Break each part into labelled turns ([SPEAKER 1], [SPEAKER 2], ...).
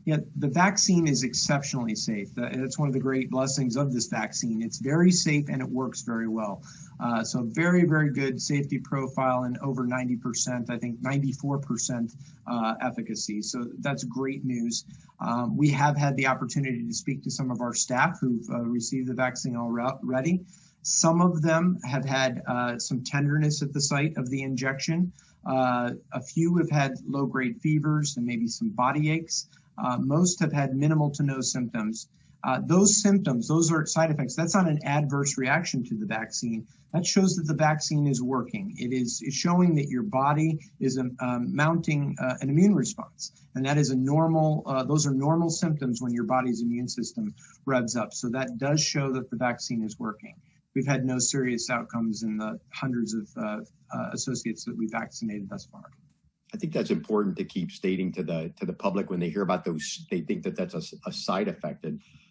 [SPEAKER 1] Yeah, the vaccine is exceptionally safe. That's one of the great blessings of this vaccine. It's very safe and it works very well. So very, very good safety profile and over 90%, I think 94% efficacy. So that's great news. We have had the opportunity to speak to some of our staff who've received the vaccine already. Some of them have had some tenderness at the site of the injection. A few have had low-grade fevers and maybe some body aches. Most have had minimal to no symptoms. Those symptoms, those are side effects. That's not an adverse reaction to the vaccine. That shows that the vaccine is working. It's showing that your body is mounting an immune response. And that is a normal, those are normal symptoms when your body's immune system revs up. So that does show that the vaccine is working. We've had no serious outcomes in the hundreds of associates that we vaccinated thus far.
[SPEAKER 2] I think that's important to keep stating to the public when they hear about those. They think that that's a side effect,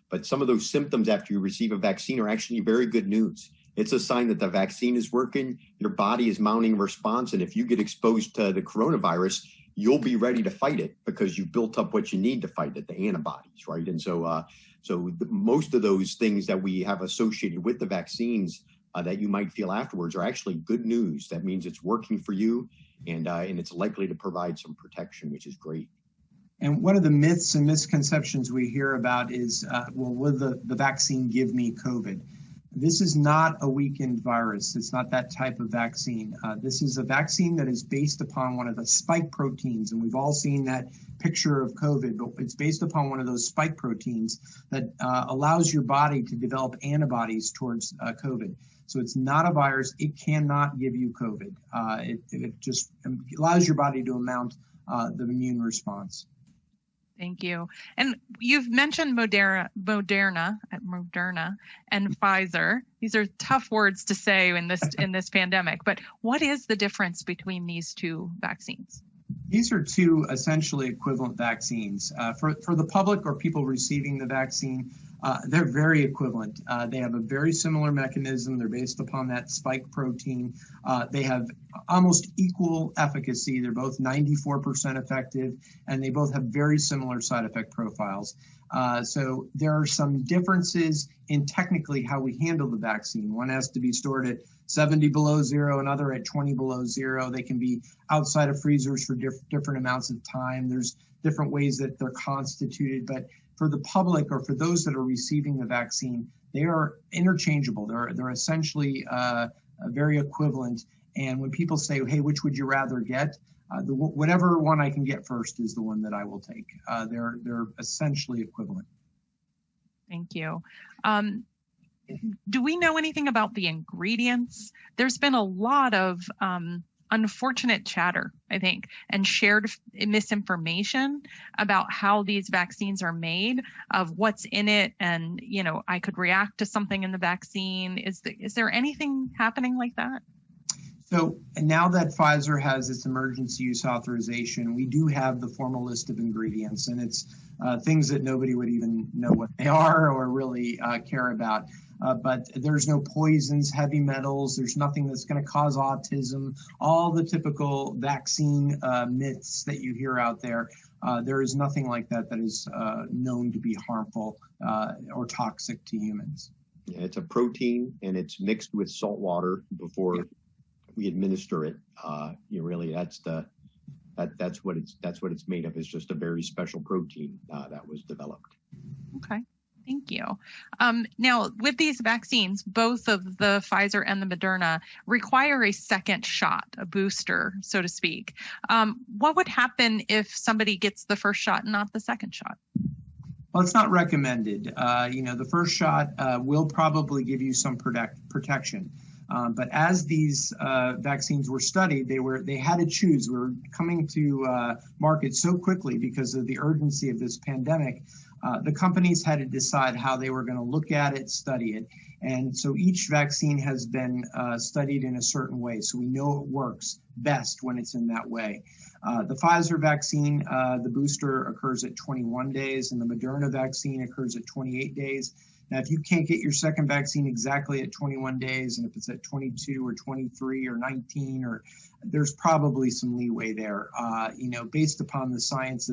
[SPEAKER 2] but some of those symptoms after you receive a vaccine are actually very good news. It's a sign that the vaccine is working. Your body is mounting a response, and if you get exposed to the coronavirus, you'll be ready to fight it because you've built up what you need to fight it, the antibodies, right? And so, most of those things that we have associated with the vaccines that you might feel afterwards are actually good news. That means it's working for you. And it's likely to provide some protection, which is great.
[SPEAKER 1] And one of the myths and misconceptions we hear about is, well, will the vaccine give me COVID? This is not a weakened virus. It's not that type of vaccine. This is a vaccine that is based upon one of the spike proteins, and we've all seen that picture of COVID, but it's based upon one of those spike proteins that allows your body to develop antibodies towards COVID. So it's not a virus. It cannot give you COVID. It just allows your body to mount the immune response.
[SPEAKER 3] Thank you. And you've mentioned Moderna and Pfizer. These are tough words to say in this pandemic, but what is the difference between these two vaccines?
[SPEAKER 1] These are two essentially equivalent vaccines. For the public or people receiving the vaccine, they're very equivalent. They have a very similar mechanism. They're based upon that spike protein. They have almost equal efficacy. They're both 94% effective, and they both have very similar side effect profiles. So there are some differences in technically how we handle the vaccine. One has to be stored at 70 below zero, another at 20 below zero. They can be outside of freezers for different amounts of time. There's different ways that they're constituted, but for the public or for those that are receiving the vaccine, they are interchangeable. They're essentially very equivalent. And when people say, hey, which would you rather get? Whatever one I can get first is the one that I will take. They're essentially equivalent.
[SPEAKER 3] Thank you. Do we know anything about the ingredients? There's been a lot of unfortunate chatter, I think, and shared misinformation about how these vaccines are made, of what's in it, and I could react to something in the vaccine. Is there anything happening like that?
[SPEAKER 1] So now that Pfizer has its emergency use authorization, we do have the formal list of ingredients, and it's things that nobody would even know what they are or really care about. But there's no poisons, heavy metals, there's nothing that's going to cause autism, all the typical vaccine myths that you hear out there. There is nothing like that that is known to be harmful or toxic to humans.
[SPEAKER 2] Yeah, it's a protein, and it's mixed with salt water before we administer it. Really, that's what it's made of. It's just a very special protein that was developed.
[SPEAKER 3] Okay. Thank you. Now, with these vaccines, both of the Pfizer and the Moderna require a second shot, a booster, so to speak. What would happen if somebody gets the first shot and not the second shot?
[SPEAKER 1] Well, it's not recommended. The first shot will probably give you some protection. But as these vaccines were studied, they had to choose. We were coming to market so quickly because of the urgency of this pandemic. The companies had to decide how they were going to look at it, study it. And so each vaccine has been studied in a certain way. So we know it works best when it's in that way. The Pfizer vaccine, the booster occurs at 21 days, and the Moderna vaccine occurs at 28 days. Now, if you can't get your second vaccine exactly at 21 days, and if it's at 22 or 23 or 19, or there's probably some leeway there. Based upon the science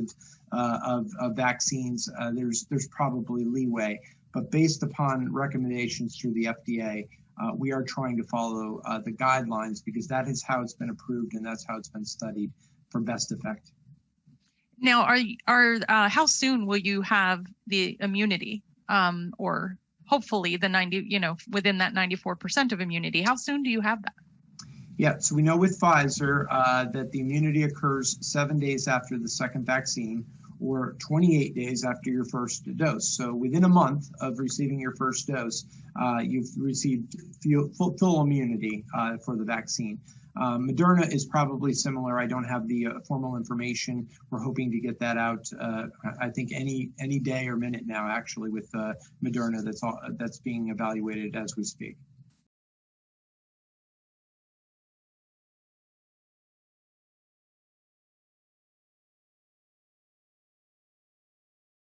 [SPEAKER 1] of vaccines, there's probably leeway. But based upon recommendations through the FDA, we are trying to follow the guidelines, because that is how it's been approved and that's how it's been studied for best effect.
[SPEAKER 3] Now, how soon will you have the immunity, or hopefully the 90, within that 94% of immunity? How soon do you have that?
[SPEAKER 1] Yeah, so we know with Pfizer that the immunity occurs 7 days after the second vaccine, or 28 days after your first dose. So within a month of receiving your first dose, you've received full immunity for the vaccine. Moderna is probably similar. I don't have the formal information. We're hoping to get that out, I think, any day or minute now, actually, with Moderna that's being evaluated as we speak.